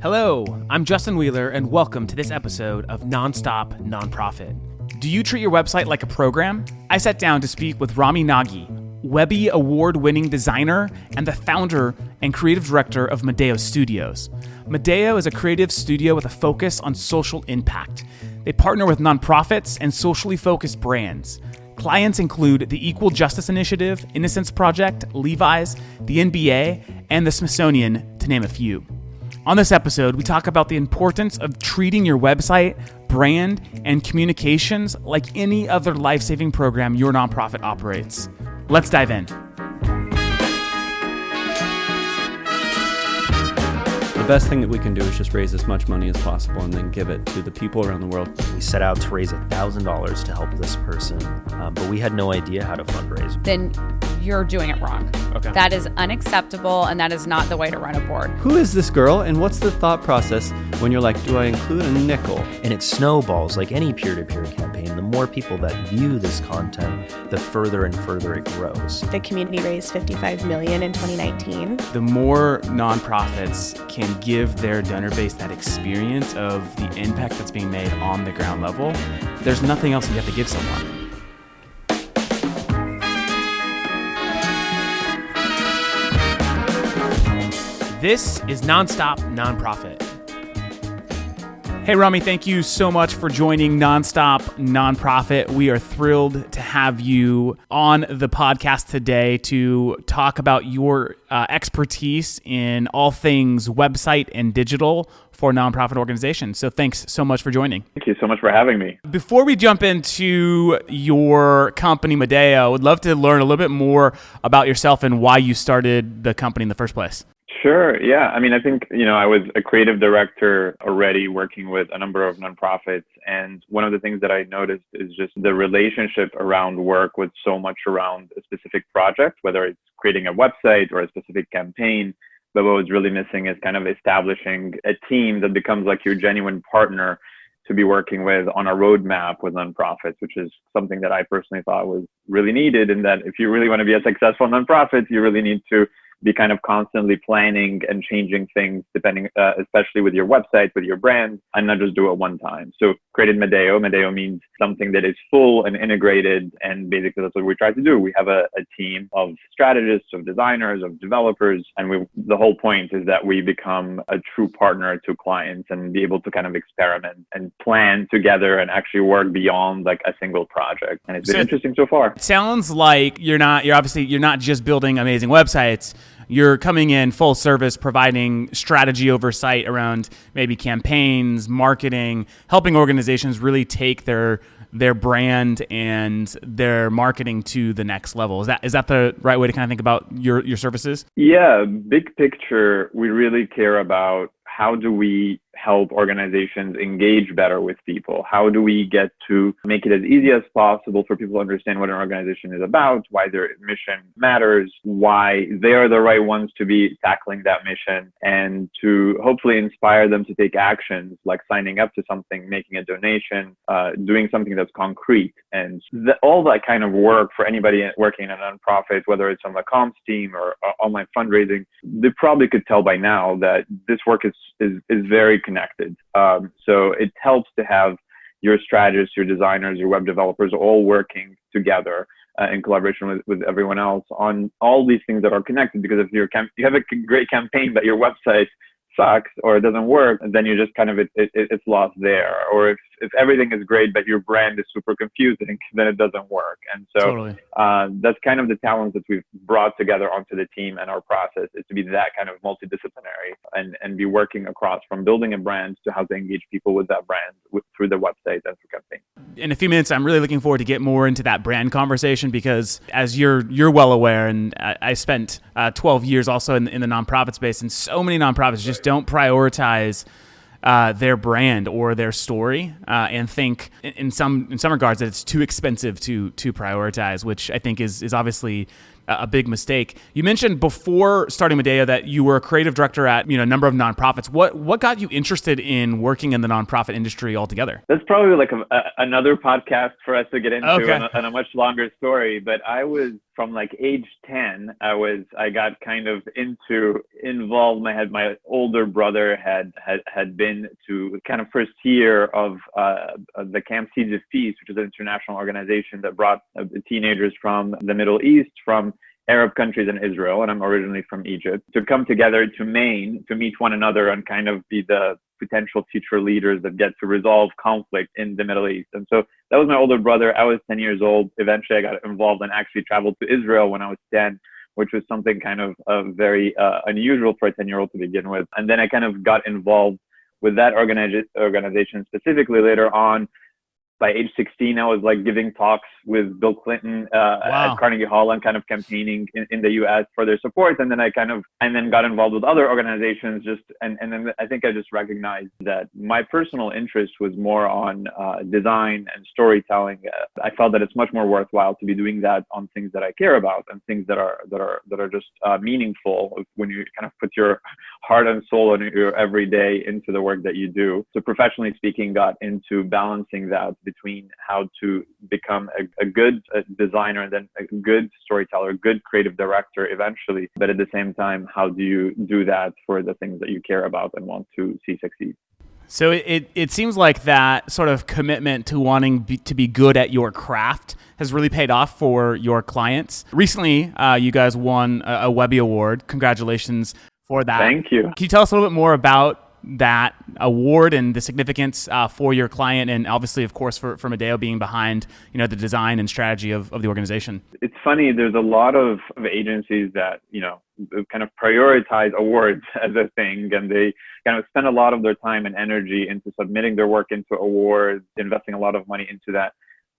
Hello, I'm Justin Wheeler, and welcome to this episode of Nonstop Nonprofit. Do you treat your website like a program? I sat down to speak with Ramy Webby award-winning designer and the founder and creative director of Medeo Studios. Medeo is a creative studio with a focus on social impact. They partner with nonprofits and socially focused brands. Clients include the Equal Justice Initiative, Innocence Project, Levi's, the NBA, and the Smithsonian, to name a few. On this episode, we talk about the importance of treating your website, brand, and communications like any other life-saving program your nonprofit operates. Let's dive in. The best thing that we can do is just raise as much money as possible and then give it to the people around the world. We set out to raise $1,000 to help this person, but we had no idea how to fundraise. Then you're doing it wrong. Okay. That is unacceptable, and that is not the way to run a board. Who is this girl, and what's the thought process when you're like, do I include a nickel? And it snowballs like any peer-to-peer campaign. The more people that view this content, the further and further it grows. The community raised $55 million in 2019. The more nonprofits can give their donor base that experience of the impact that's being made on the ground level, there's nothing else you have to give someone. This is Nonstop Nonprofit. Hey, Ramy, thank you so much for joining Nonstop Nonprofit. We are thrilled to have you on the podcast today to talk about your expertise in all things website and digital for nonprofit organizations. So thanks so much for joining. Thank you so much for having me. Before we jump into your company, Medeo, I would love to learn a little bit more about yourself and why you started the company in the first place. Sure. Yeah. I mean, I think, I was a creative director already working with a number of nonprofits. And one of the things that I noticed is just the relationship around work was so much around a specific project, whether it's creating a website or a specific campaign. But what was really missing is kind of establishing a team that becomes like your genuine partner to be working with on a roadmap with nonprofits, which is something that I personally thought was really needed. And that if you really want to be a successful nonprofit, you really need to be kind of constantly planning and changing things depending, especially with your website, with your brand, and not just do it one time. So created Medeo. Medeo means something that is full and integrated. And basically that's what we try to do. We have a team of strategists, of designers, of developers. And the whole point is that we become a true partner to clients and be able to kind of experiment and plan together and actually work beyond like a single project. And it's been interesting so far. It sounds like you're not just building amazing websites. You're coming in full service, providing strategy oversight around maybe campaigns, marketing, helping organizations really take their brand and their marketing to the next level. Is that the right way to kind of think about your services? Yeah, big picture, we really care about how do we help organizations engage better with people? How do we get to make it as easy as possible for people to understand what an organization is about, why their mission matters, why they are the right ones to be tackling that mission, and to hopefully inspire them to take actions like signing up to something, making a donation, doing something that's concrete. And all that kind of work for anybody working in a nonprofit, whether it's on the comms team or online fundraising, they probably could tell by now that this work is very connected. So it helps to have your strategists, your designers, your web developers all working together in collaboration with everyone else on all these things that are connected. Because if you have a great campaign, but your website sucks or it doesn't work, then you just kind of, it's lost there. Or if everything is great, but your brand is super confusing, then it doesn't work. And so Totally. That's kind of the talents that we've brought together onto the team, and our process is to be that kind of multidisciplinary and be working across from building a brand to how to engage people with that brand through the website and through campaign. In a few minutes, I'm really looking forward to get more into that brand conversation because as you're well aware, and I spent 12 years also in the nonprofit space, and so many nonprofits just don't prioritize their brand or their story, and think in some regards that it's too expensive to prioritize, which I think is obviously a big mistake. You mentioned before starting Medea that you were a creative director at a number of nonprofits. What got you interested in working in the nonprofit industry altogether? That's probably like another podcast for us to get into, and a much longer story. But I was from like age 10, I got kind of involved. My older brother had been to kind of first year of the Camp Seeds of Peace, which is an international organization that brought teenagers from the Middle East, from Arab countries and Israel, and I'm originally from Egypt, to come together to Maine to meet one another and kind of be the potential future leaders that get to resolve conflict in the Middle East. And so that was my older brother. I was 10 years old. Eventually I got involved and actually traveled to Israel when I was 10, which was something kind of very unusual for a 10-year-old to begin with. And then I kind of got involved with that organization specifically later on. By age 16, I was like giving talks with Bill Clinton at Carnegie Hall and kind of campaigning in the U.S. for their support. And then I got involved with other organizations and then I think I just recognized that my personal interest was more on design and storytelling. I felt that it's much more worthwhile to be doing that on things that I care about and things that are just meaningful when you kind of put your heart and soul and your every day into the work that you do. So professionally speaking, got into balancing that between how to become a good designer and then a good storyteller, good creative director eventually. But at the same time, how do you do that for the things that you care about and want to see succeed? So it seems like that sort of commitment to wanting to be good at your craft has really paid off for your clients. Recently, you guys won a Webby Award. Congratulations for that. Thank you. Can you tell us a little bit more about that award and the significance for your client, and obviously, of course, for Medea being behind the design and strategy of the organization? It's funny. There's a lot of agencies that kind of prioritize awards as a thing, and they kind of spend a lot of their time and energy into submitting their work into awards, investing a lot of money into that.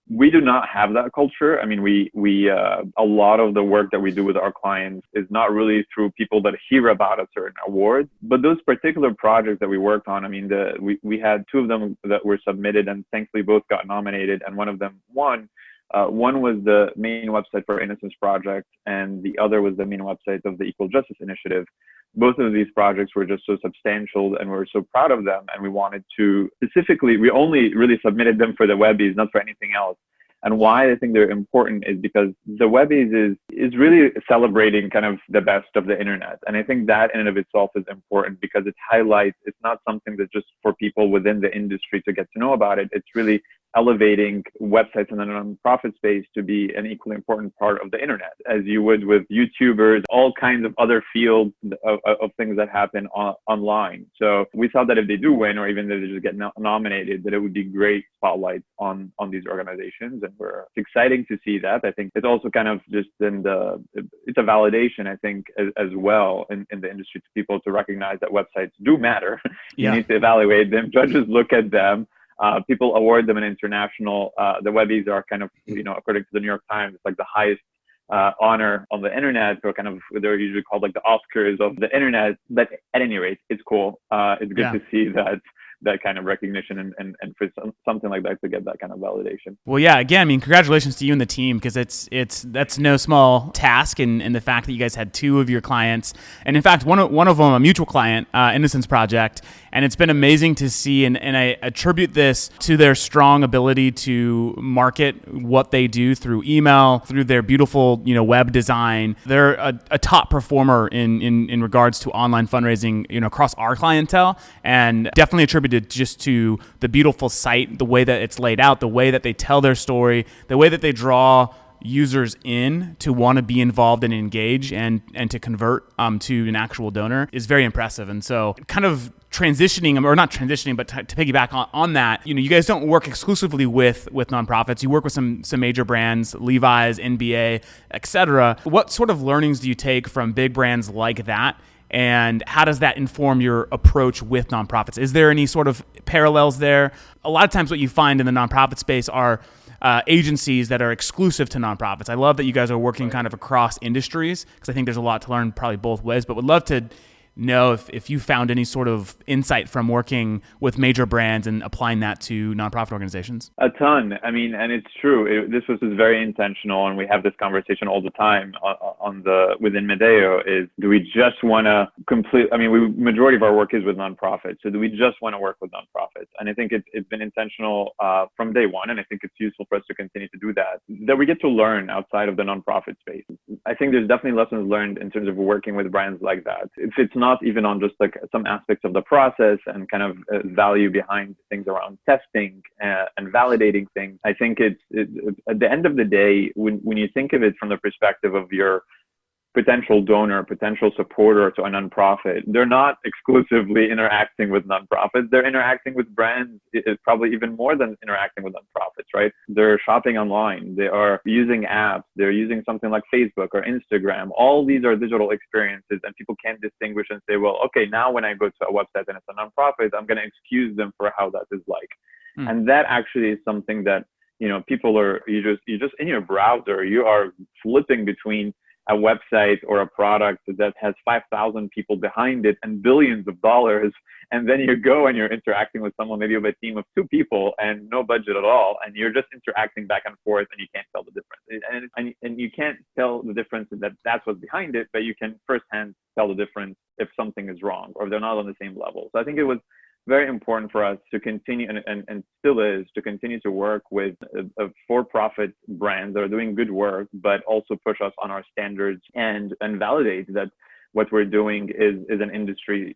We do not have that culture. I mean, we a lot of the work that we do with our clients is not really through people that hear about a certain award, but those particular projects that we worked on, I mean, we had two of them that were submitted and thankfully both got nominated and one of them won. One was the main website for Innocence Project and the other was the main website of the Equal Justice Initiative. Both of these projects were just so substantial and we're so proud of them. And we wanted to specifically, we only really submitted them for the Webbies, not for anything else. And why I think they're important is because the Webbies is really celebrating kind of the best of the internet. And I think that in and of itself is important because it highlights, it's not something that's just for people within the industry to get to know about it. It's really elevating websites in the nonprofit space to be an equally important part of the internet, as you would with YouTubers, all kinds of other fields of things that happen online. So we thought that if they do win, or even if they just get nominated, that it would be great spotlight on these organizations. And we're exciting to see that. I think it's also kind of just it's a validation, I think, as well in the industry to people to recognize that websites do matter. You need to evaluate them. Judges look at them. People award them an international. The Webbies are kind of, according to the New York Times, it's like the highest honor on the internet, or kind of they're usually called like the Oscars of the internet. But at any rate, it's cool. It's good to see that kind of recognition and for something like that to get that kind of validation. Well, yeah, again, I mean, congratulations to you and the team, because that's no small task, and the fact that you guys had two of your clients, and in fact, one of them, a mutual client, Innocence Project, and it's been amazing to see, and I attribute this to their strong ability to market what they do through email, through their beautiful, web design. They're a top performer in regards to online fundraising, across our clientele, and definitely attributed just to the beautiful site, the way that it's laid out, the way that they tell their story, the way that they draw users in to want to be involved and engage and to convert to an actual donor is very impressive. And so kind of transitioning, or not transitioning, but to piggyback on that, you guys don't work exclusively with nonprofits. You work with some major brands, Levi's, NBA, etc. What sort of learnings do you take from big brands like that? And how does that inform your approach with nonprofits? Is there any sort of parallels there? A lot of times what you find in the nonprofit space are agencies that are exclusive to nonprofits. I love that you guys are working kind of across industries, because I think there's a lot to learn probably both ways, but would love to know if you found any sort of insight from working with major brands and applying that to nonprofit organizations. A ton. I mean, and it's true. This was very intentional, and we have this conversation all the time within Medeo. Is do we just want to complete? I mean, majority of our work is with nonprofits. So do we just want to work with nonprofits? And I think it's been intentional from day one, and I think it's useful for us to continue to do that. That we get to learn outside of the nonprofit space. I think there's definitely lessons learned in terms of working with brands like that. If it's not even on just like some aspects of the process and kind of value behind things around testing and validating things, I think it's at the end of the day, when you think of it from the perspective of your potential donor, potential supporter to a nonprofit, they're not exclusively interacting with nonprofits. They're interacting with brands, probably even more than interacting with nonprofits, right? They're shopping online. They are using apps. They're using something like Facebook or Instagram. All these are digital experiences, and people can't distinguish and say, well, okay, now when I go to a website and it's a nonprofit, I'm going to excuse them for how that is like. And that actually is something that, people are, you just in your browser, you are flipping between a website or a product that has 5,000 people behind it and billions of dollars. And then you go and you're interacting with someone, maybe with a team of 2 people and no budget at all. And you're just interacting back and forth and you can't tell the difference. And you can't tell the difference that that's what's behind it, but you can firsthand tell the difference if something is wrong or if they're not on the same level. So I think it was very important for us to continue and still is to continue to work with a for-profit brands that are doing good work, but also push us on our standards and validate that what we're doing is an industry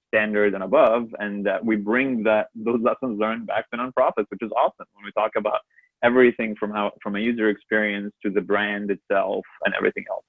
standard and above, and that we bring those lessons learned back to nonprofits, which is awesome when we talk about everything from a user experience to the brand itself and everything else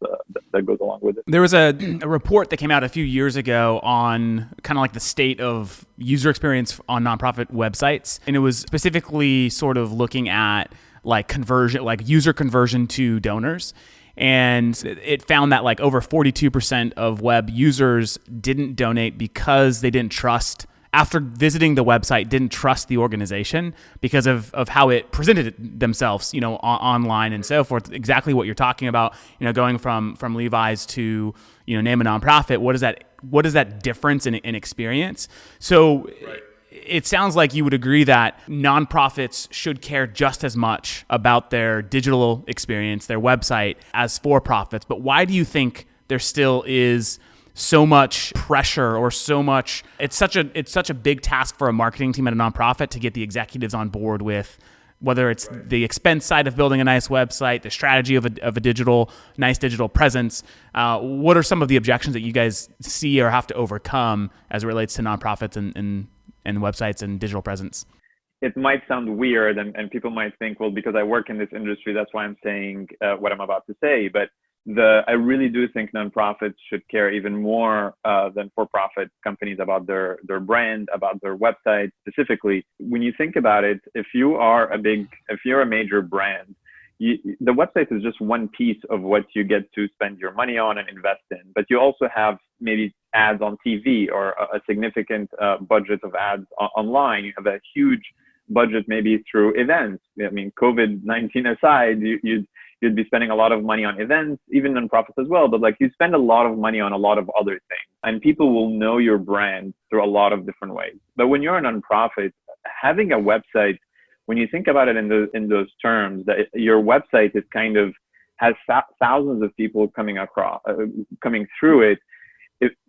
that goes along with it. There was a report that came out a few years ago on kind of like the state of user experience on nonprofit websites. And it was specifically sort of looking at like conversion, like user conversion to donors. And it found that like over 42% of web users didn't donate because they didn't trust, after visiting the website, didn't trust the organization because of how it presented themselves, online and so forth. Exactly what you're talking about, going from Levi's to, name a nonprofit. What is that difference in experience? So right. It sounds like you would agree that nonprofits should care just as much about their digital experience, their website, as for-profits. But why do you think there still is so much pressure or so much? It's such a big task for a marketing team at a nonprofit to get the executives on board with whether it's the expense side of building a nice website, the strategy of a nice digital presence. What are some of the objections that you guys see or have to overcome as it relates to nonprofits and websites and digital presence? It might sound weird and people might think, well, because I work in this industry, that's why I'm saying what I'm about to say. But I really do think nonprofits should care even more than for-profit companies about their brand, about their website specifically. When you think about it, if you're a major brand, the website is just one piece of what you get to spend your money on and invest in. But you also have maybe ads on TV or a significant budget of ads online. You have a huge budget maybe through events. I mean, COVID-19 aside, you'd be spending a lot of money on events, even nonprofits as well. But like you spend a lot of money on a lot of other things, and people will know your brand through a lot of different ways. But when you're a nonprofit, having a website, when you think about it in those terms, that your website is kind of has thousands of people coming through it.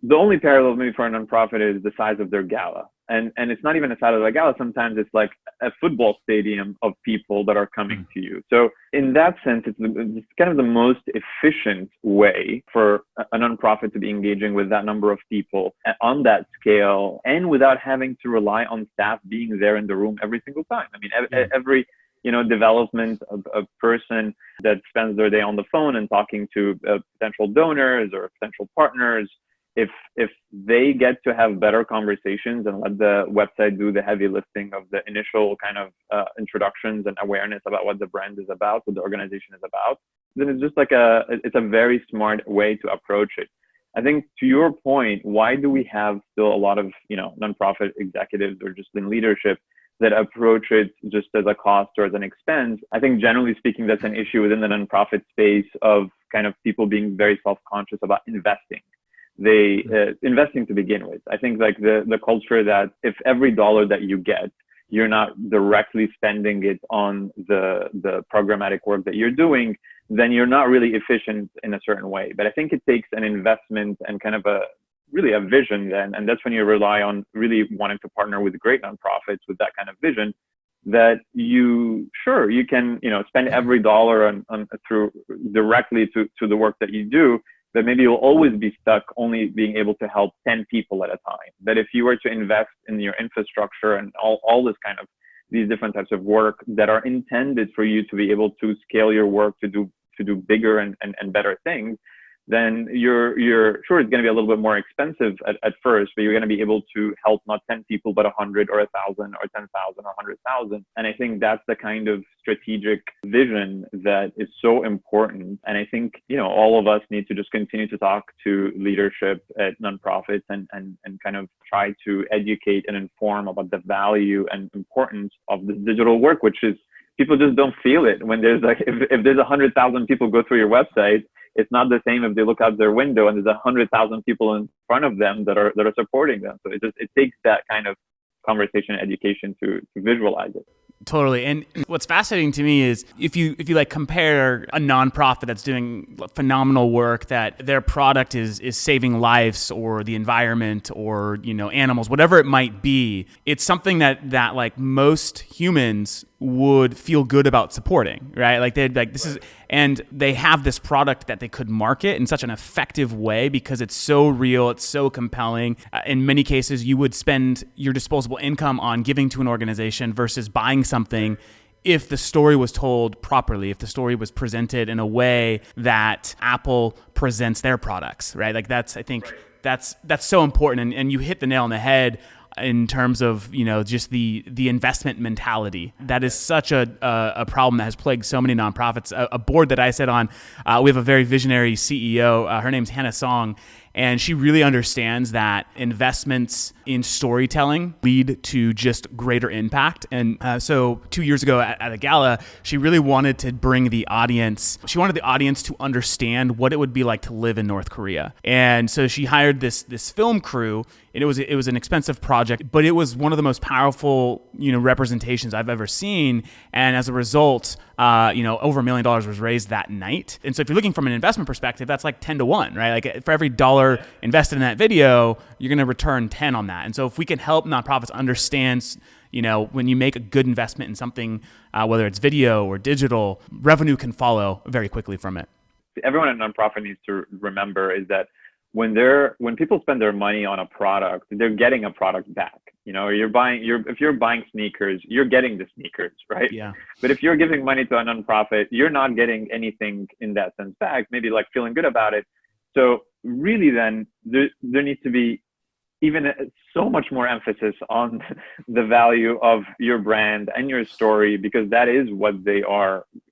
The only parallel maybe for a nonprofit is the size of their gala. And it's not even a size of a gala. Sometimes it's like a football stadium of people that are coming to you. So in that sense, it's kind of the most efficient way for a nonprofit to be engaging with that number of people on that scale, and without having to rely on staff being there in the room every single time. I mean, every development of a person that spends their day on the phone and talking to potential donors or potential partners, if they get to have better conversations and let the website do the heavy lifting of the initial kind of introductions and awareness about what the brand is about, what the organization is about, then it's just like it's a very smart way to approach it. I think to your point, why do we have still a lot of, nonprofit executives or just in leadership that approach it just as a cost or as an expense? I think generally speaking, that's an issue within the nonprofit space of kind of people being very self-conscious about investing. investing to begin with. I think like the culture that if every dollar that you get, you're not directly spending it on the programmatic work that you're doing, then you're not really efficient in a certain way. But I think it takes an investment and kind of really a vision then. And that's when you rely on really wanting to partner with great nonprofits with that kind of vision, that you can, spend every dollar on through directly to the work that you do, but maybe you'll always be stuck only being able to help 10 people at a time. That if you were to invest in your infrastructure and all this kind of these different types of work that are intended for you to be able to scale your work to do bigger and better things, then you're sure it's going to be a little bit more expensive at first, but you're going to be able to help not 10 people, but 100 or 1,000 or 10,000 or 100,000. And I think that's the kind of strategic vision that is so important. And I think, all of us need to just continue to talk to leadership at nonprofits and kind of try to educate and inform about the value and importance of this digital work, which is people just don't feel it when there's like, if there's 100,000 people go through your website, it's not the same if they look out their window and there's 100,000 people in front of them that are supporting them. So it takes that kind of conversation and education to visualize it. Totally. And what's fascinating to me is if you like compare a nonprofit that's doing phenomenal work, that their product is saving lives or the environment or, animals, whatever it might be, it's something that like most humans would feel good about supporting, right? Like and they have this product that they could market in such an effective way because it's so real, it's so compelling. In many cases, you would spend your disposable income on giving to an organization versus buying something if the story was told properly, if the story was presented in a way that Apple presents their products, right? Like I think that's so important. And you hit the nail on the head in terms of, just the investment mentality. That is such a problem that has plagued so many nonprofits. A board that I sit on, we have a very visionary CEO. Her name's Hannah Song. And she really understands that investments in storytelling lead to just greater impact. And so 2 years ago at a gala, she really wanted to bring the audience. She wanted the audience to understand what it would be like to live in North Korea. And so she hired this film crew. And it was an expensive project, but it was one of the most powerful, representations I've ever seen. And as a result, over $1 million was raised that night. And so if you're looking from an investment perspective, that's like 10 to 1, right? Like for every dollar invested in that video, you're going to return 10 on that. And so if we can help nonprofits understand, when you make a good investment in something, whether it's video or digital, revenue can follow very quickly from it. Everyone at nonprofit needs to remember is that when people spend their money on a product, they're getting a product back. If you're buying sneakers, you're getting the sneakers, right? Yeah. But if you're giving money to a nonprofit, you're not getting anything in that sense back, maybe like feeling good about it. So really then there needs to be even so much more emphasis on the value of your brand and your story, because that is what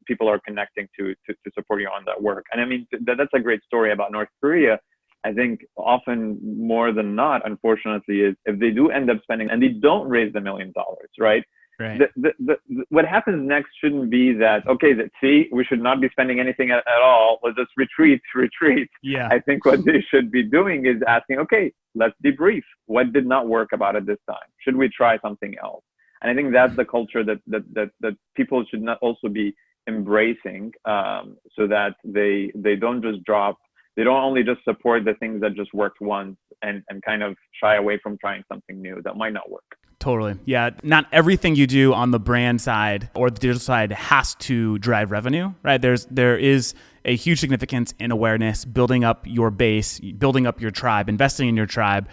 people are connecting to support you on that work. And I mean, that's a great story about North Korea. I think often more than not, unfortunately, is if they do end up spending and they don't raise the $1 million, right? Right. What happens next shouldn't be that, okay, see, we should not be spending anything at all. Let's just retreat. Yeah. I think what they should be doing is asking, okay, let's debrief. What did not work about it this time? Should we try something else? And I think that's the culture that people should not also be embracing, so that they don't just drop. They don't only just support the things that just worked once and kind of shy away from trying something new that might not work. Totally. Yeah. Not everything you do on the brand side or the digital side has to drive revenue, right? There is a huge significance in awareness, building up your base, building up your tribe, investing in your tribe,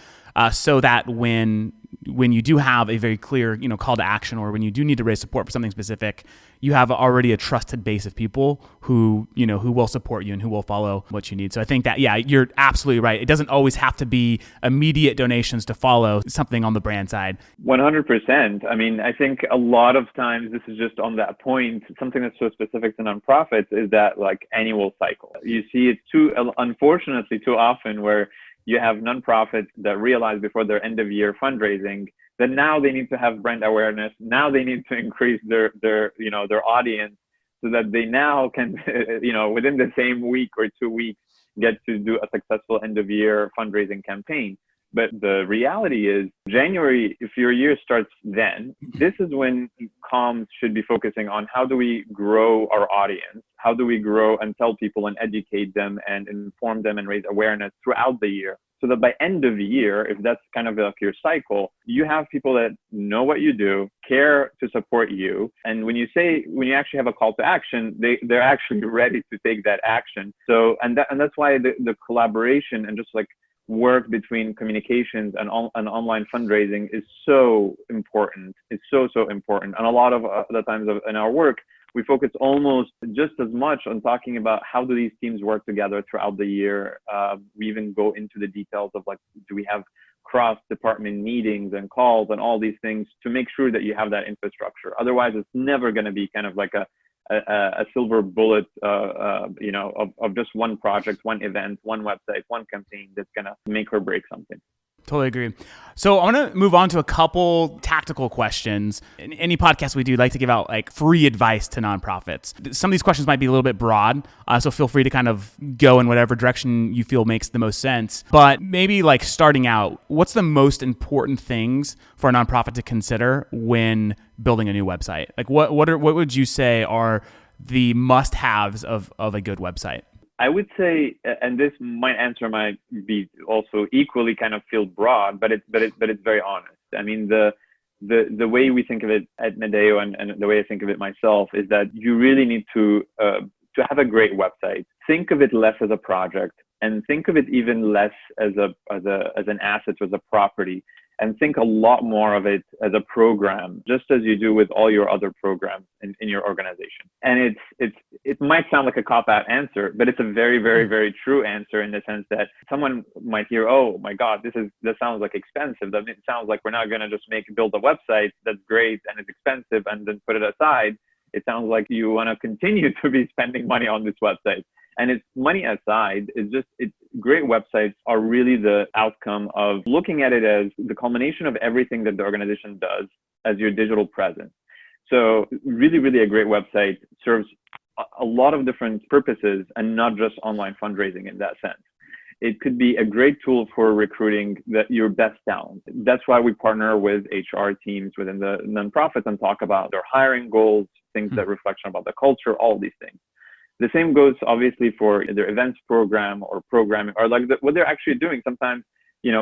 so that when you do have a very clear, call to action, or when you do need to raise support for something specific, you have already a trusted base of people who will support you and who will follow what you need. So I think that, yeah, you're absolutely right. It doesn't always have to be immediate donations to follow something on the brand side. 100%. I mean, I think a lot of times, this is just on that point, something that's so specific to nonprofits is that like annual cycle. You see it unfortunately too often where you have nonprofits that realize before their end of year fundraising that now they need to have brand awareness. Now they need to increase their audience so that they now can, within the same week or 2 weeks, get to do a successful end of year fundraising campaign. But the reality is January, if your year starts then, this is when comms should be focusing on how do we grow our audience? How do we grow and tell people and educate them and inform them and raise awareness throughout the year? So that by end of the year, if that's kind of like your cycle, you have people that know what you do, care to support you. And when you actually have a call to action, they're actually ready to take that action. So, and that's why the collaboration and just like work between communications and online fundraising is so important. It's so important. And a lot of the times in our work, we focus almost just as much on talking about how do these teams work together throughout the year. We even go into the details of like, do we have cross-department meetings and calls and all these things to make sure that you have that infrastructure. Otherwise, it's never going to be kind of like a silver bullet, of just one project, one event, one website, one campaign that's going to make or break something. Totally agree. So I want to move on to a couple tactical questions. In any podcast we do, like to give out like free advice to nonprofits. Some of these questions might be a little bit broad, so feel free to kind of go in whatever direction you feel makes the most sense. But maybe like starting out, what's the most important things for a nonprofit to consider when building a new website? Like what would you say are the must-haves of a good website? I would say, and this answer might be also equally kind of feel broad, but it's very honest. I mean, the way we think of it at Medeo and the way I think of it myself is that you really need to have a great website. Think of it less as a project, and think of it even less as an asset, as a property, and think a lot more of it as a program, just as you do with all your other programs in your organization. And it might sound like a cop-out answer, but it's a very, very, very true answer in the sense that someone might hear, oh my God, this sounds like expensive. That it sounds like we're not going to just build a website that's great and it's expensive and then put it aside. It sounds like you want to continue to be spending money on this website. And it's money aside, great websites are really the outcome of looking at it as the culmination of everything that the organization does as your digital presence. So really, really a great website serves a lot of different purposes and not just online fundraising in that sense. It could be a great tool for recruiting your best talent. That's why we partner with HR teams within the nonprofit and talk about their hiring goals, things that reflection about the culture, all these things. The same goes obviously for their events program or programming or like what they're actually doing. Sometimes,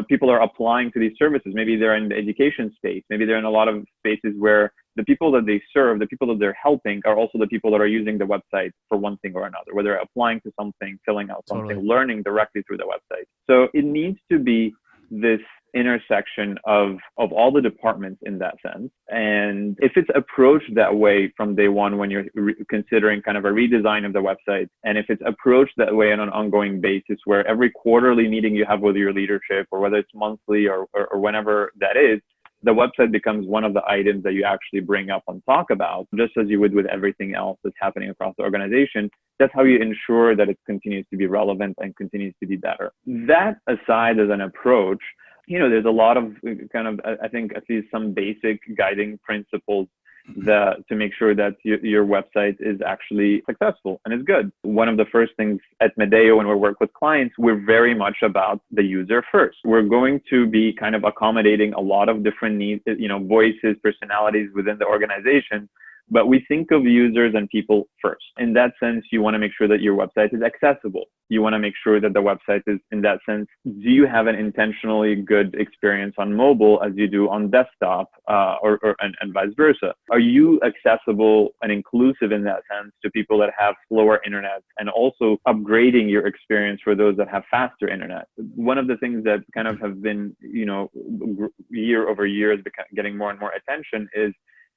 people are applying to these services. Maybe they're in the education space. Maybe they're in a lot of spaces where the people that they serve, the people that they're helping are also the people that are using the website for one thing or another, whether applying to something, filling out something, learning directly through the website. So it needs to be this intersection of all the departments in that sense. And if it's approached that way from day one, when you're considering kind of a redesign of the website, and if it's approached that way on an ongoing basis, where every quarterly meeting you have with your leadership, or whether it's monthly or whenever that is, the website becomes one of the items that you actually bring up and talk about, just as you would with everything else that's happening across the organization. That's how you ensure that it continues to be relevant and continues to be better. That aside as an approach, there's a lot of kind of, I think, at least some basic guiding principles to make sure that your website is actually successful and is good. One of the first things at Medeo when we work with clients, we're very much about the user first. We're going to be kind of accommodating a lot of different needs, voices, personalities within the organization. But we think of users and people first. In that sense, you want to make sure that your website is accessible. You want to make sure that the website is, in that sense, do you have an intentionally good experience on mobile as you do on desktop, and vice versa? Are you accessible and inclusive in that sense to people that have slower internet, and also upgrading your experience for those that have faster internet? One of the things that kind of have been, year over year is getting more and more attention is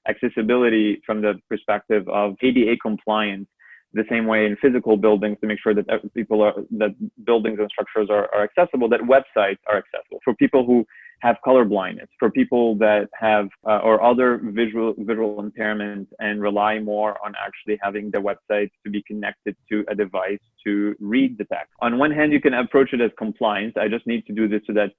accessibility from the perspective of ADA compliance, the same way in physical buildings, to make sure that that buildings and structures are accessible, that websites are accessible for people who have color blindness, for people that have or other visual impairment and rely more on actually having the website to be connected to a device to read the text. On one hand, you can approach it as compliance. I just need to do this so that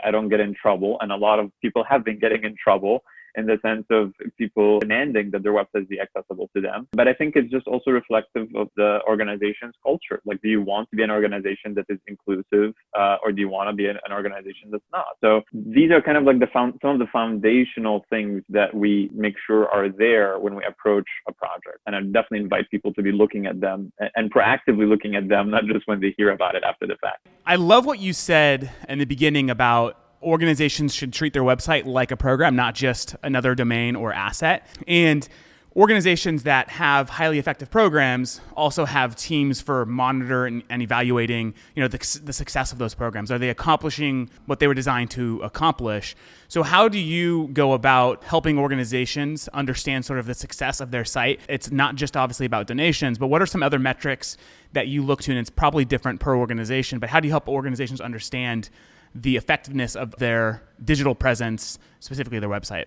I don't get in trouble. And a lot of people have been getting in trouble in the sense of people demanding that their websites be accessible to them. But I think it's just also reflective of the organization's culture. Like, do you want to be an organization that is inclusive, or do you want to be an organization that's not? So these are kind of like some of the foundational things that we make sure are there when we approach a project. And I definitely invite people to be looking at them and proactively looking at them, not just when they hear about it after the fact. I love what you said in the beginning about organizations should treat their website like a program, not just another domain or asset. And organizations that have highly effective programs also have teams for monitoring and evaluating, the success of those programs. Are they accomplishing what they were designed to accomplish? So how do you go about helping organizations understand sort of the success of their site? It's not just obviously about donations, but what are some other metrics that you look to? And it's probably different per organization, but how do you help organizations understand the effectiveness of their digital presence, specifically their website?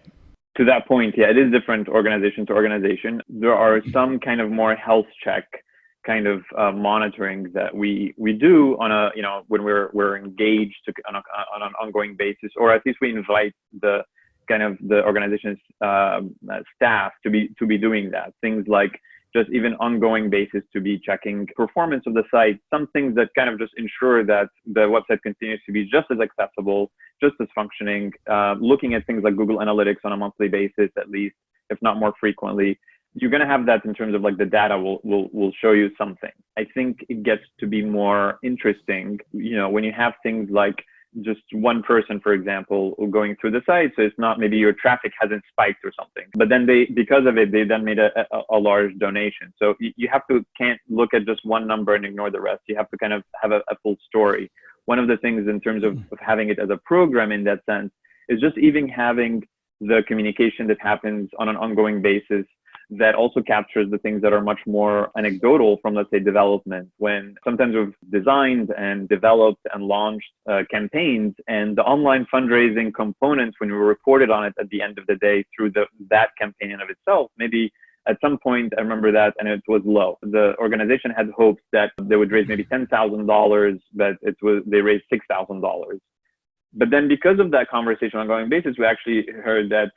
To that point, yeah, it is different organization to organization. There are some kind of more health check kind of monitoring that we do on a, when we're engaged on an ongoing basis, or at least we invite the organization's staff to be doing that. Things like just even ongoing basis to be checking performance of the site, some things that kind of just ensure that the website continues to be just as accessible, just as functioning, looking at things like Google Analytics on a monthly basis, at least, if not more frequently. You're going to have that in terms of like the data will show you something. I think it gets to be more interesting, when you have things like just one person, for example, going through the site. So it's not, maybe your traffic hasn't spiked or something, but then because of it, they then made a large donation. So you can't look at just one number and ignore the rest. You have to kind of have a full story. One of the things in terms of having it as a program in that sense is just even having the communication that happens on an ongoing basis that also captures the things that are much more anecdotal from, let's say, development, when sometimes we've designed and developed and launched campaigns, and the online fundraising components, when we reported on it at the end of the day through that campaign in of itself, maybe at some point, I remember that, and it was low. The organization had hopes that they would raise maybe $10,000, but they raised $6,000. But then because of that conversation on an ongoing basis, we actually heard that,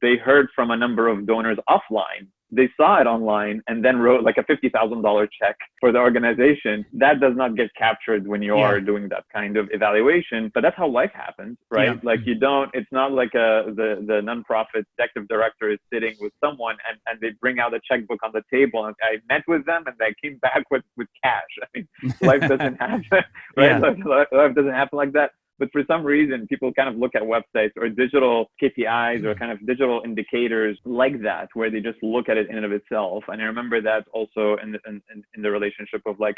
they heard from a number of donors offline. They saw it online and then wrote like a $50,000 check for the organization. That does not get captured when you are doing that kind of evaluation, but that's how life happens, right? Yeah. Like it's not like the nonprofit executive director is sitting with someone and they bring out a checkbook on the table and I met with them and they came back with cash. I mean, life doesn't happen, right? Yeah. Life doesn't happen like that. But for some reason, people kind of look at websites or digital KPIs or kind of digital indicators like that, where they just look at it in and of itself. And I remember that also in the relationship of like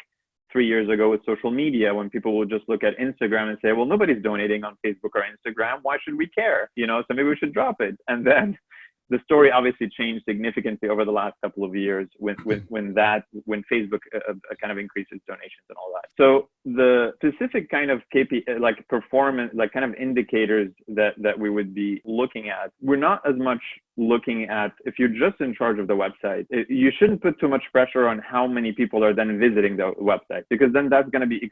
3 years ago with social media, when people would just look at Instagram and say, well, nobody's donating on Facebook or Instagram. Why should we care? So maybe we should drop it. And then the story obviously changed significantly over the last couple of years when Facebook kind of increases donations and all that. So the specific kind of KPI, like performance, like kind of indicators that we would be looking at, we're not as much looking at, if you're just in charge of the website, you shouldn't put too much pressure on how many people are then visiting the website, because then that's going to be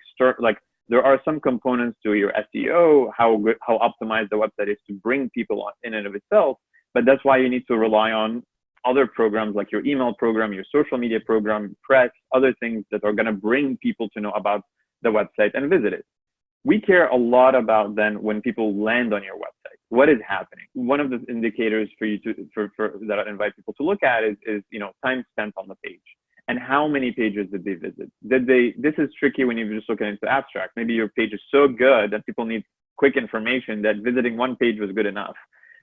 there are some components to your SEO, how optimized the website is to bring people on in and of itself. But that's why you need to rely on other programs like your email program, your social media program, press, other things that are going to bring people to know about the website and visit it. We care a lot about then when people land on your website, what is happening. One of the indicators for you that I invite people to look at is time spent on the page and how many pages did they visit. This is tricky when you're just looking into abstract. Maybe your page is so good that people need quick information that visiting one page was good enough.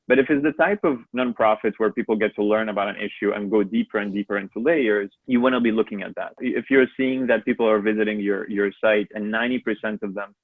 But if it's the type of nonprofits where people get to learn about an issue and go deeper and deeper into layers, you want to be looking at that. If you're seeing that people are visiting your site and 90% of them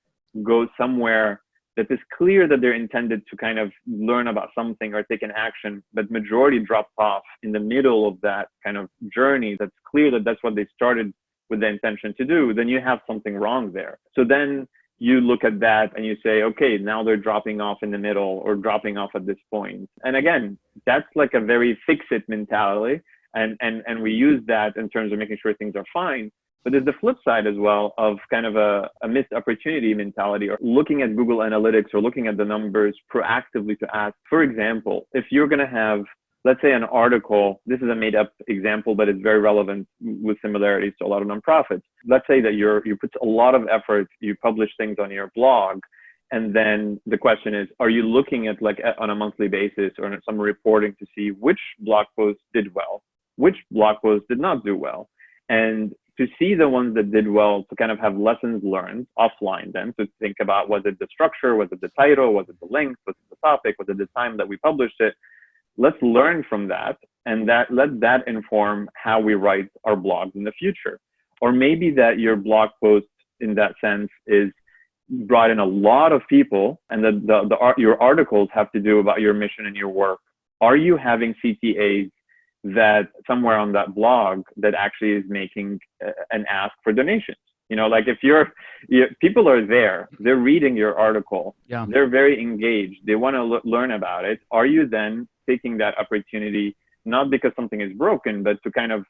go somewhere that is clear that they're intended to kind of learn about something or take an action, but majority dropped off in the middle of that kind of journey, that's clear that that's what they started with the intention to do, then you have something wrong there. So then you look at that and you say, okay, now they're dropping off in the middle or dropping off at this point. And again, that's like a very fix-it mentality. And we use that in terms of making sure things are fine. But there's the flip side as well of kind of a missed opportunity mentality, or looking at Google Analytics or looking at the numbers proactively to ask, for example, if you're going to have, let's say, an article, this is a made up example, but it's very relevant with similarities to a lot of nonprofits. Let's say that you put a lot of effort, you publish things on your blog. And then the question is, are you looking at on a monthly basis or some reporting to see which blog posts did well, which blog posts did not do well? And to see the ones that did well, to kind of have lessons learned offline then, to think about, was it the structure, was it the title, was it the length, was it the topic, was it the time that we published it? Let's learn from that, and let that inform how we write our blogs in the future. Or maybe that your blog post in that sense is brought in a lot of people, and your articles have to do about your mission and your work. Are you having CTAs that somewhere on that blog that actually is making an ask for donations? Like if people are there, they're reading your article, they're very engaged, they want to learn about it. Are you then taking that opportunity, not because something is broken, but to kind of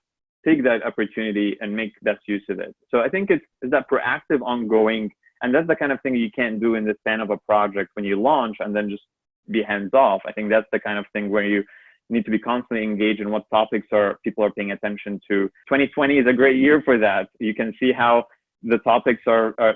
take that opportunity and make best use of it? So I think it's that proactive, ongoing, and that's the kind of thing you can't do in the span of a project when you launch and then just be hands off. I think that's the kind of thing where you need to be constantly engaged in what topics people are paying attention to. 2020 is a great year for that. You can see how the topics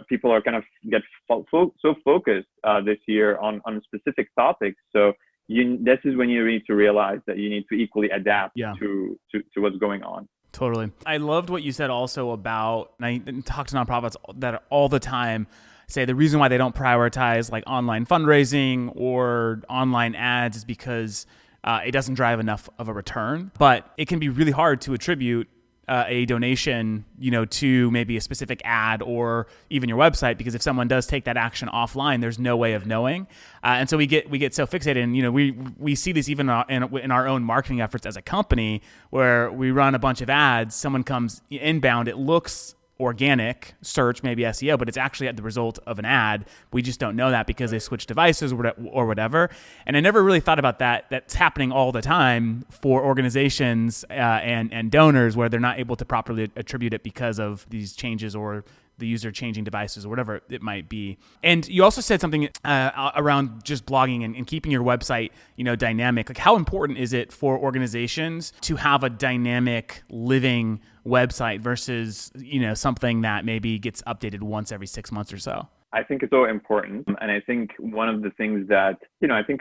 people are kind of get so focused this year on specific topics. So this is when you need to realize that you need to equally adapt to what's going on. Totally. I loved what you said also about, and I talk to nonprofits that all the time say the reason why they don't prioritize like online fundraising or online ads is because it doesn't drive enough of a return. But it can be really hard to attribute a donation, to maybe a specific ad or even your website, because if someone does take that action offline, there's no way of knowing. And so we get so fixated, and we see this even in our own marketing efforts as a company, where we run a bunch of ads, someone comes inbound, it looks organic search, maybe SEO, but it's actually the result of an ad. We just don't know that because they switch devices or whatever. And I never really thought about that. That's happening all the time for organizations and donors, where they're not able to properly attribute it because of these changes or the user changing devices or whatever it might be. And you also said something around just blogging and keeping your website, dynamic. Like, how important is it for organizations to have a dynamic, living website versus, something that maybe gets updated once every 6 months or so? I think it's so important. And I think one of the things that,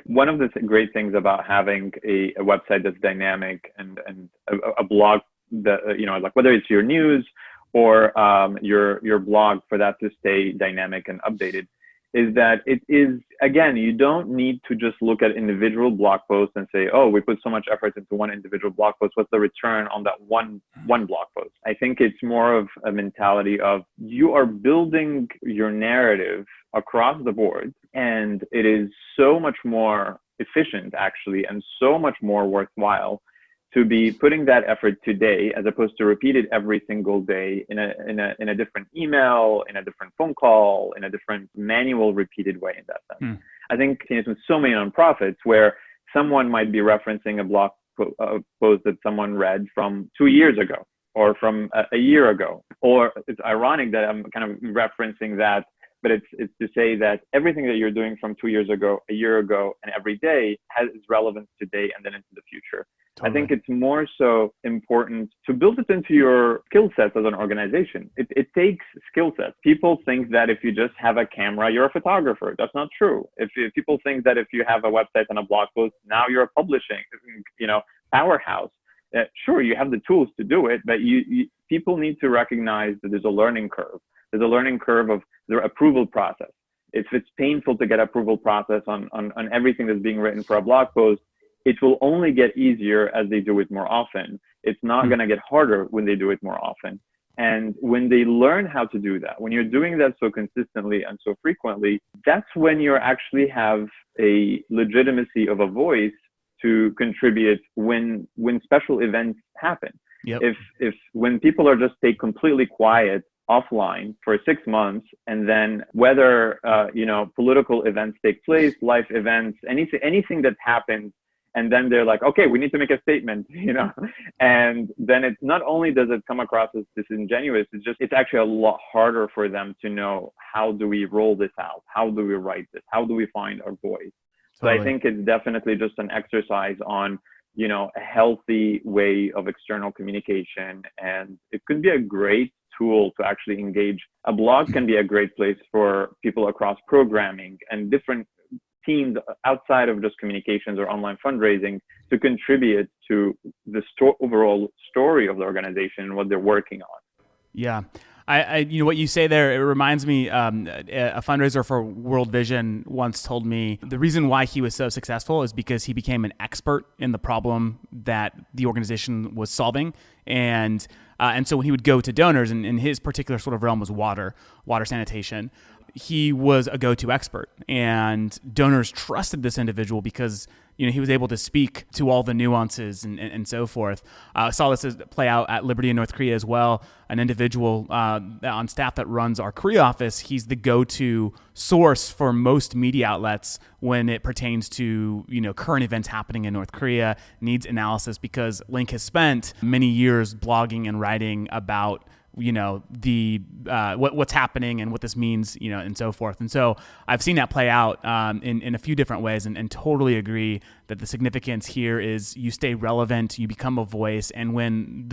one of the great things about having a website that's dynamic and a blog that, like whether it's your news or your blog, for that to stay dynamic and updated, is that it is, again, you don't need to just look at individual blog posts and say, oh, we put so much effort into one individual blog post, what's the return on that one blog post? I think it's more of a mentality of you are building your narrative across the board, and it is so much more efficient, actually, and so much more worthwhile to be putting that effort today, as opposed to repeat it every single day in a different email, in a different phone call, in a different manual repeated way, in that sense. I think it's with so many nonprofits where someone might be referencing a blog post that someone read from 2 years ago or from a year ago. Or it's ironic that I'm kind of referencing that, but it's to say that everything that you're doing from 2 years ago, a year ago, and every day has relevance today and then into the future. Totally. I think it's more so important to build it into your skill sets as an organization. It takes skill sets. People think that if you just have a camera, you're a photographer. That's not true. If people think that if you have a website and a blog post, now you're a publishing, powerhouse. Sure, you have the tools to do it, but people need to recognize that there's a learning curve. There's a learning curve of their approval process. If it's painful to get approval process on everything that's being written for a blog post, it will only get easier as they do it more often. It's not going to get harder when they do it more often. And when they learn how to do that, when you're doing that so consistently and so frequently, that's when you actually have a legitimacy of a voice to contribute when special events happen. Yep. If when people are just stay completely quiet offline for 6 months, and then whether political events take place, life events, anything that happens, And then they're like, okay, we need to make a statement, and then it's not only does it come across as disingenuous, it's actually a lot harder for them to know, how do we roll this out? How do we write this? How do we find our voice? So I think it's definitely just an exercise on, a healthy way of external communication. And it could be a great tool to actually engage. A blog can be a great place for people across programming and different teams outside of just communications or online fundraising to contribute to the overall story of the organization and what they're working on. Yeah. I what you say there, it reminds me, a fundraiser for World Vision once told me the reason why he was so successful is because he became an expert in the problem that the organization was solving. And so when he would go to donors, and his particular sort of realm was water sanitation, he was a go-to expert, and donors trusted this individual because he was able to speak to all the nuances and so forth. I saw this play out at Liberty in North Korea as well. An individual on staff that runs our Korea office, he's the go-to source for most media outlets when it pertains to current events happening in North Korea, needs analysis, because Link has spent many years blogging and writing about what's happening and what this means, and so forth. And so I've seen that play out in a few different ways, and totally agree that the significance here is you stay relevant, you become a voice, and when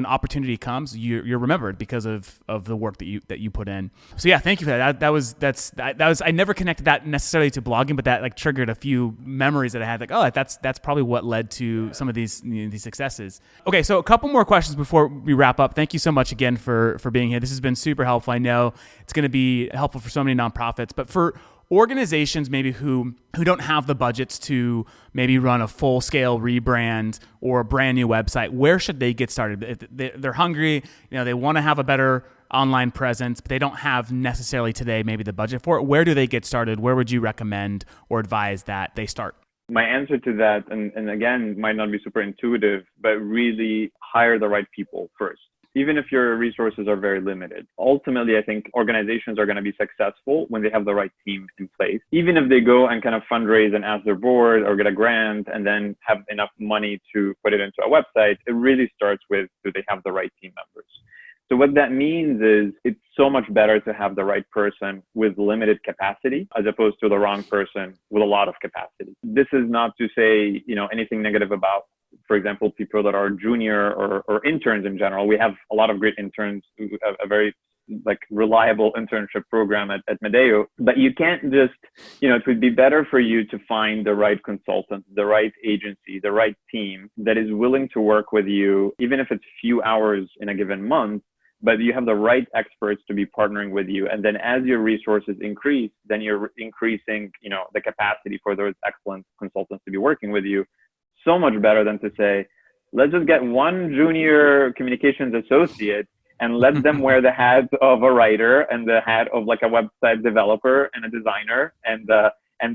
opportunity comes, you're remembered because of the work that you put in. So yeah, thank you for that. That was I never connected that necessarily to blogging, but that triggered a few memories that I had. That's probably what led to some of these successes. Okay, so a couple more questions before we wrap up. Thank you so much again for being here. This has been super helpful. I know it's going to be helpful for so many nonprofits, but for organizations maybe who don't have the budgets to maybe run a full-scale rebrand or a brand new website, where should they get started? They're hungry, they want to have a better online presence, but they don't have necessarily today maybe the budget for it. Where do they get started? Where would you recommend or advise that they start? My answer to that, and again, might not be super intuitive, but really hire the right people first. Even if your resources are very limited. Ultimately, I think organizations are going to be successful when they have the right team in place. Even if they go and kind of fundraise and ask their board or get a grant and then have enough money to put it into a website, it really starts with, do they have the right team members? So what that means is it's so much better to have the right person with limited capacity as opposed to the wrong person with a lot of capacity. This is not to say, anything negative about, for example, people that are junior or interns in general. We have a lot of great interns, a very reliable internship program at Medeo, but you can't just, it would be better for you to find the right consultant, the right agency, the right team that is willing to work with you, even if it's few hours in a given month, but you have the right experts to be partnering with you. And then as your resources increase, then you're increasing, the capacity for those excellent consultants to be working with you. So much better than to say, let's just get one junior communications associate and let them wear the hat of a writer and the hat of a website developer and a designer. And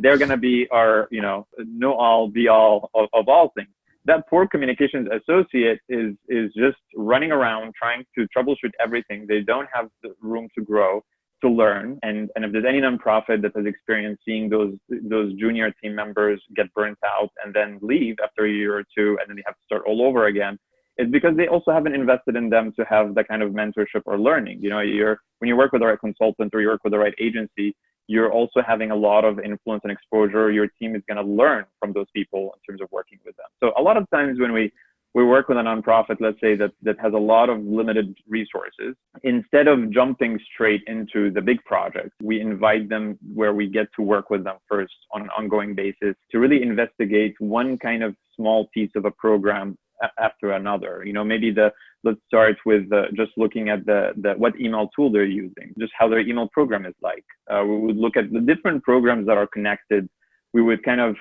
they're going to be our, know all be all of all things. That poor communications associate is just running around trying to troubleshoot everything. They don't have the room to grow, to learn. And if there's any nonprofit that has experienced seeing those junior team members get burnt out and then leave after a year or two, and then they have to start all over again, it's because they also haven't invested in them to have the kind of mentorship or learning. When you work with the right consultant or you work with the right agency, you're also having a lot of influence and exposure. Your team is going to learn from those people in terms of working with them. So a lot of times when we work with a nonprofit, let's say that has a lot of limited resources, instead of jumping straight into the big project, we invite them where we get to work with them first on an ongoing basis to really investigate one kind of small piece of a program after another. Maybe let's start with just looking at what email tool they're using, just how their email program is like. We would look at the different programs that are connected. We would kind of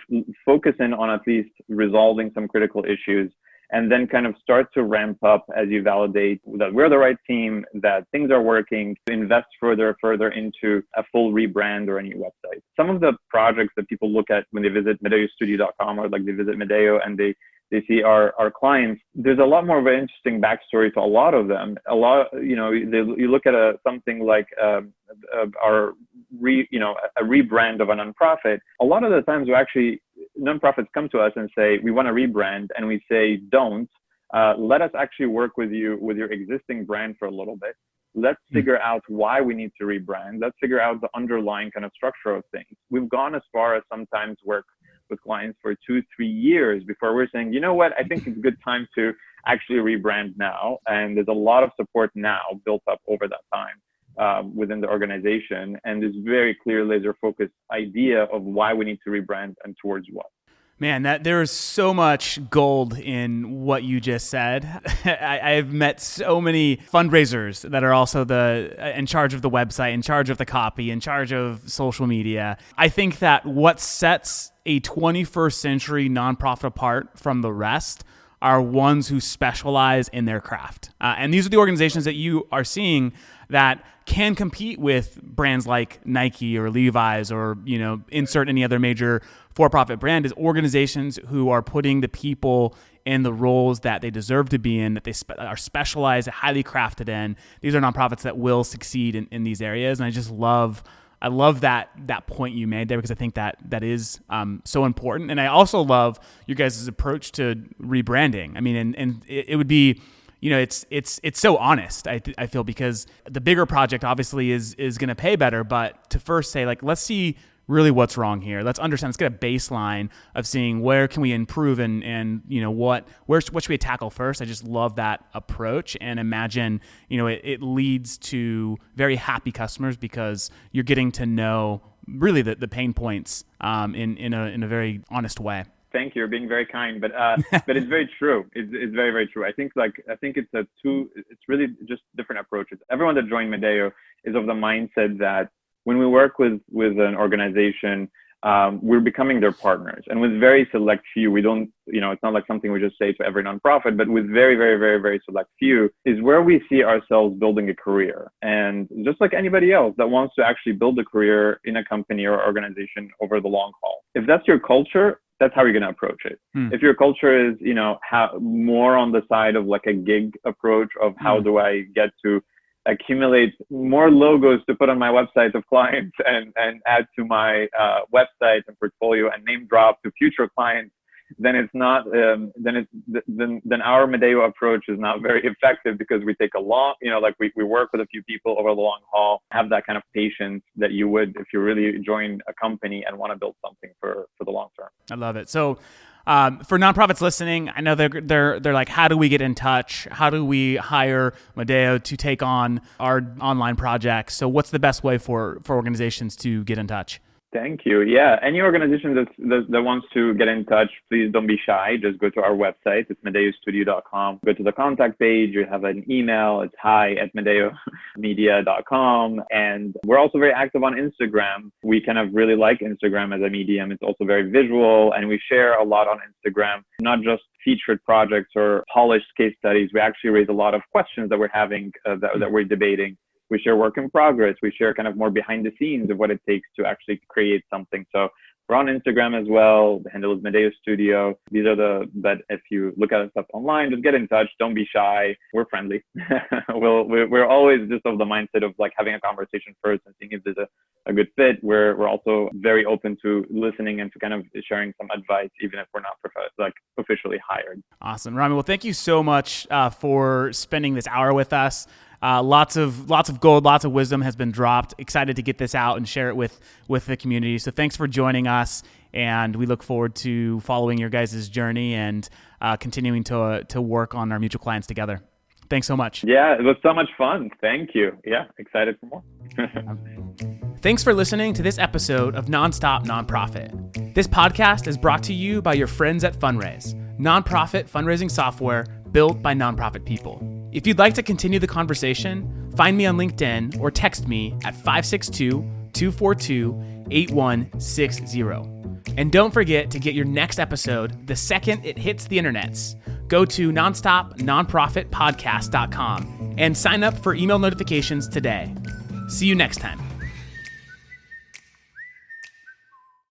focus in on at least resolving some critical issues, and then kind of start to ramp up as you validate that we're the right team, that things are working, to invest further into a full rebrand or a new website. Some of the projects that people look at when they visit medeostudio.com or they visit Medeo and they they see our clients, there's a lot more of an interesting backstory to a lot of them. You look at something like a rebrand of a nonprofit. A lot of the times, nonprofits come to us and say, we want to rebrand, and we say, don't. Let us actually work with you with your existing brand for a little bit. Let's figure out why we need to rebrand. Let's figure out the underlying kind of structure of things. We've gone as far as sometimes work with clients for 2-3 years before we're saying, you know what, I think it's a good time to actually rebrand now. And there's a lot of support now built up over that time within the organization. And there's very clear laser focused idea of why we need to rebrand and towards what. Man, there is so much gold in what you just said. I've met so many fundraisers that are also in charge of the website, in charge of the copy, in charge of social media. I think that what sets a 21st century nonprofit apart from the rest are ones who specialize in their craft. And these are the organizations that you are seeing that can compete with brands like Nike or Levi's or, insert any other major for-profit brand, is organizations who are putting the people in the roles that they deserve to be in, that they are specialized, highly crafted in. These are nonprofits that will succeed in these areas. And I love that point you made there, because I think that is so important. And I also love your guys' approach to rebranding. I mean, and it would be, it's so honest, I feel, because the bigger project obviously is going to pay better, but to first say, like, let's see really what's wrong here. Let's understand, let's get a baseline of seeing where can we improve and what should we tackle first. I just love that approach, and imagine, it leads to very happy customers because you're getting to know really the pain points in a very honest way. Thank you. You're being very kind, but it's very true. It's very, very true. I think it's really just different approaches. Everyone that joined Medeo is of the mindset that when we work with an organization, we're becoming their partners. And with very select few, we don't, it's not like something we just say to every nonprofit, but with very, very, very, very select few is where we see ourselves building a career. And just like anybody else that wants to actually build a career in a company or organization over the long haul, if that's your culture, that's how you're going to approach it. If your culture is, more on the side of like a gig approach of how do I get to accumulate more logos to put on my website of clients and add to my website and portfolio and name drop to future clients, then it's not, then our Medeo approach is not very effective, because we take a long, we work with a few people over the long haul, have that kind of patience that you would if you really join a company and want to build something for the long term. I love it. So for nonprofits listening, I know they're like, how do we get in touch? How do we hire Medeo to take on our online projects? So what's the best way for organizations to get in touch? Thank you. Yeah, any organization that wants to get in touch, please don't be shy. Just go to our website. It's medeostudio.com. Go to the contact page. You have an email. It's hi@medeomedia.com. And we're also very active on Instagram. We kind of really like Instagram as a medium. It's also very visual, and we share a lot on Instagram, not just featured projects or polished case studies. We actually raise a lot of questions that we're having, that we're debating. We share work in progress. We share kind of more behind the scenes of what it takes to actually create something. So we're on Instagram as well. The handle is Medeo Studio. These are but if you look at stuff online, just get in touch. Don't be shy. We're friendly. We're always just of the mindset of like having a conversation first and seeing if there's a good fit. We're also very open to listening and to kind of sharing some advice, even if we're not officially hired. Awesome. Ramy, well, thank you so much for spending this hour with us. Lots of gold, lots of wisdom has been dropped. Excited to get this out and share it with the community. So thanks for joining us, and we look forward to following your guys' journey and continuing to work on our mutual clients together. Thanks so much. Yeah, it was so much fun. Thank you. Yeah, excited for more. Thanks for listening to this episode of Nonstop Nonprofit. This podcast is brought to you by your friends at Fundraise, nonprofit fundraising software built by nonprofit people. If you'd like to continue the conversation, find me on LinkedIn or text me at 562-242-8160. And don't forget to get your next episode the second it hits the internets. Go to nonstopnonprofitpodcast.com and sign up for email notifications today. See you next time.